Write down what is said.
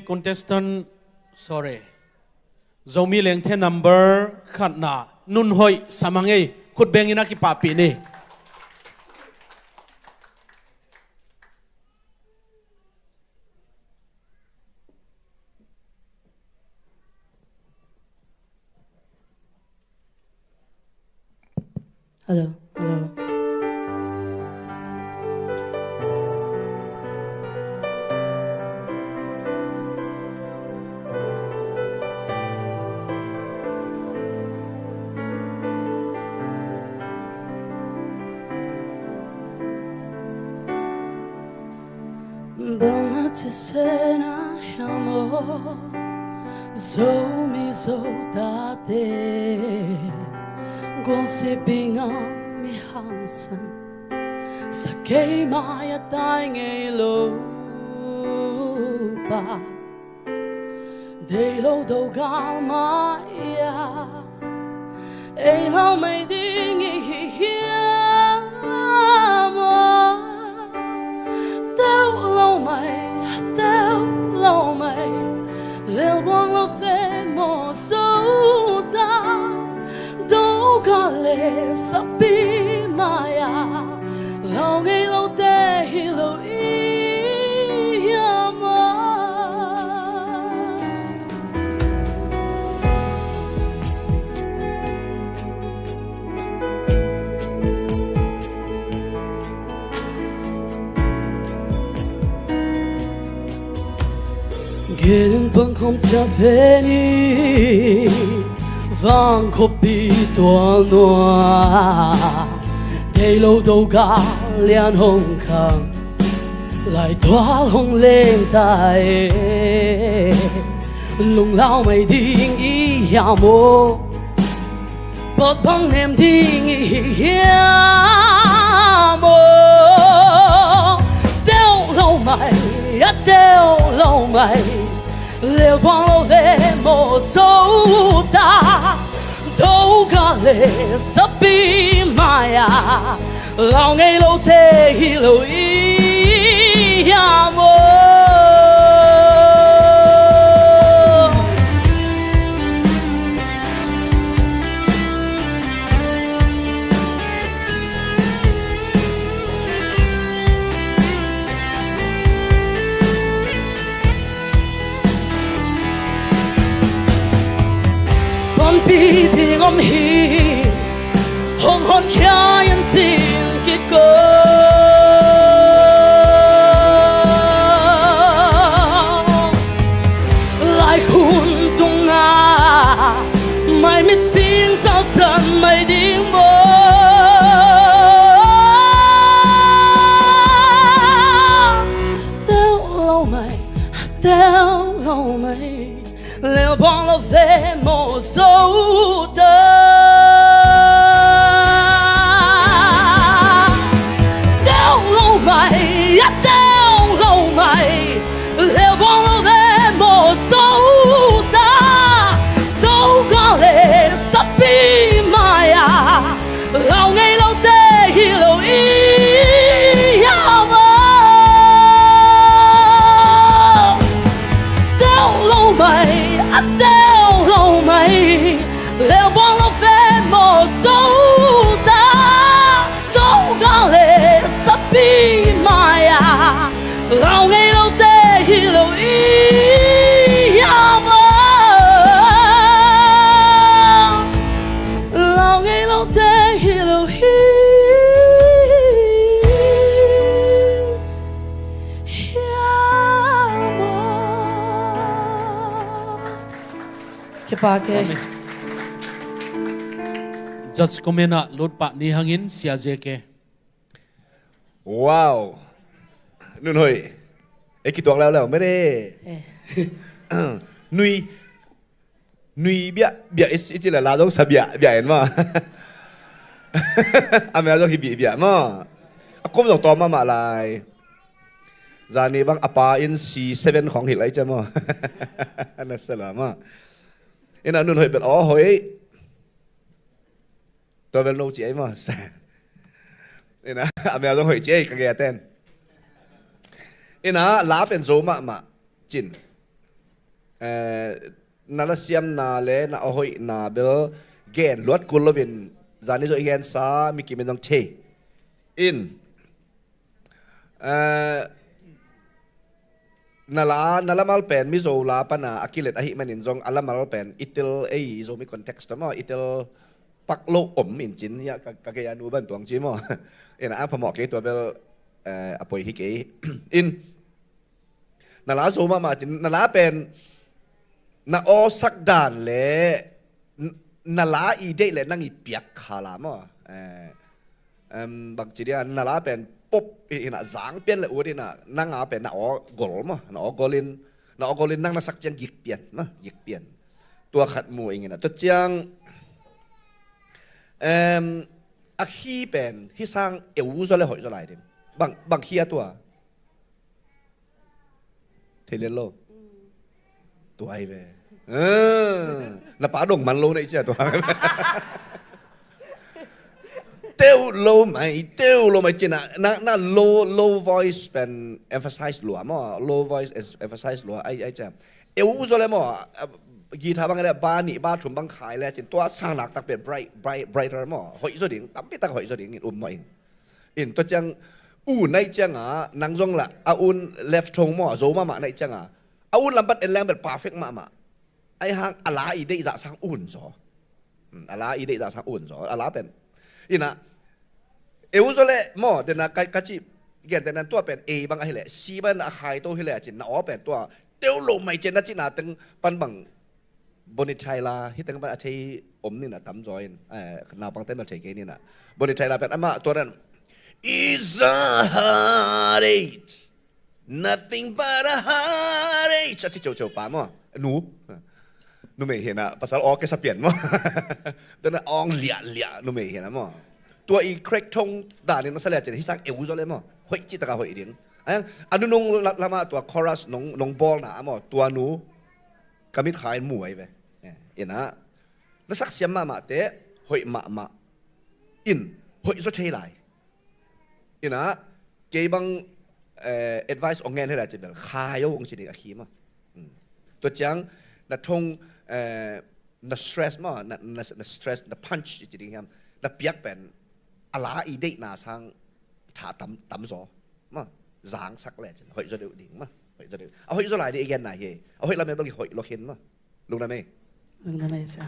contestant sorry zomi lengthe number khatna nun hoi samangai khut bengina ki papi ni Hello. Bang at sena yamo zo mi zo date Gwan si binga mi hang san Sa kay maya tay ngay lo ba Day lo đâu gal maya Ay lau may ding i hiya mo Tao lâu mày Lêu buông lo phê mô sâu ta Đâu có lẽ sắp bí maya Lâu ngay lâu tê hi lâu ý mà Ghiền băng không chấp về đi Vang khóc bị tòa noa Đây lâu đâu cả liền hồng khang Lại tỏa hồng lên tay Lung lao mày điên ý ya mô Bọt băng em điên ý ya mô Đeo lâu mày Lêu quang lâu về mô sâu ta Đâu có lẽ sắp bí maya Lao ngay lâu tê hi lâu ý ya mô Bi thì ngom hi hong hon kia yên xin ki cô lại khun tung nga mai mít xin sao sân mày đi mơ Tao lâu mày Lêu bong lo về mô sâu ta Tao lâu mày Lêu bong lo về mô sâu ta Đâu có lẽ sắp bí maya Lao ngay lâu tê hi lâu ý ya mơ Tao lâu mày Lêu buông lo về mô sâu ta Đâu có lẽ sắp bí maya Lao ngay lâu tê hi lâu ý ya mơ Lao ngay lâu tê hi lâu ý ya mơ Cái ba cái judge komena lot pa ni hangin sia jeke Wow Nun hoi Eki tuang leo mấy đi Nui bia isi là la dong sa bia en ma Ame dong hi bia ma Akom dong to ma lại Zani bang apa in C7 khong hi lai cha ma Ana salama Ina nun hoi bet hoi Tôi vẫn lâu chị ấy mà Nên là mèo trong hội chị ấy cả ghé tên Nên là lá bên dấu mà chín นาลาเซียมนาเลนาโอ้ยนาเบลเกนลวดกุลวินจานิโซเกนซามิกิเมนต้องเทอินนาลามาลเป็นมิโซลาปนาอากิเลตอหิมันอินจงอาลามาลเป็นอิตลโซมีคอนเท็กซ์มั้งอิตลปักโลอมอินจินเนี่ยกะเกียนูบันตัวจิมอ่ะพอหมอกเกตัวเบลอปอยฮิกอินนาลาโซมาจินนาลาเป็นนาโอสักด่านเล่นาลาอีเดเล่นั่งอีเปียกขาลามอ่ะบางทีเนี่ยนาลาเป็นปุ๊บอีน่ะจางเปลี่ยนเลยอุ้ยน่ะนั่งเป็นนาโอกอลมั้งนาโอกอลินนั่งน่ะสักจังยิกเปลี่ยนมั้งยิกเปลี่ยนตัวขัดมวยอย่างเงี้ยตัวจังอาคีเป็นที่สร้างเอวจะเลยหอยจะไหลเด่นบางขี้ตัวเทเลนโลตัวไอเว่น่ะป้าดงมันโลในเจ้าตัวเต้าโลไม่จีน่ะ low voice เป็น emphasize หลัวมั้ง low voice is emphasize หลัวไอเจ้าเอวจะเลยมั้งกีตาร์บางอะไรบ้านนี่บ้านชุมบางขายแล้วจีตัวสร้างหนักตักเป็น brighter มั้งหอยจะดิ่งตั้มไปตักหอยจะดิ่งมาอินตัวจังในจังนังจงละอุ่น left ทงมั้งโซมาในจังอุ่นลำบัดเอ็นแรงแบบ perfect มาไอ้หางอะไรอีเดจะสร้างอุ่นซออะไรอีเดจะสร้างอุ่นซออะไรเป็นอินะเอวจะเลยมั้งเดี๋ยวนะกัจจิเกี่ยแต่นั้นตัวเป็นบางอะไรซีบันอาคายตัวอะไรจีน่าเป็นตัวเตี้ยวลมไม่จีน่าจีน่าตึงปันบังบนิชัยลาที่ตั้งแต่ที่อมนี่นะตั้มจอยนาปังเต้นมาเทกนี่นะบนิชัยลาเป็นตัวนั้น is a heartache nothing but a heartache ที่เจ้าป่ามั้งหนูไม่เห็นภาษาออกแกสเปียนมั้งตัวนั้นอองเหลี่ยหนูไม่เห็นมั้งตัวอีครกทงด่านนี่นั่นแสดงที่สร้างเอวจะเลยมั้งหอยจิตตะกาหอยเดียงอันนู้นละมาตัวคอรัสน้องบอลนะมั้งตัวหนูกำมิดขายมวยไปนะแล้วสักเสียมาเตะหอยมาอินหอยสุดเท่ไรนะเกี่ยบังadvice องเงินให้ได้จีบขายเอาองค์สิ่งนี้ขี้มาตัวจังนัดทงนัด stress มานัด stress นัด punch จีนี้ครับนัดเปียกเป็นอะไรอีเด็กน่าสังถ่าตั้มซอมาจางสักแหล่จีหอยจะเดือดดิ่งมาหอยจะเดือดเอาหอยจะไหลได้อีกอย่างไหนเอาหอยเราไม่ต้องหอยเราเห็นมาลุงได้ไหมลุงได้ไหมจ๊ะ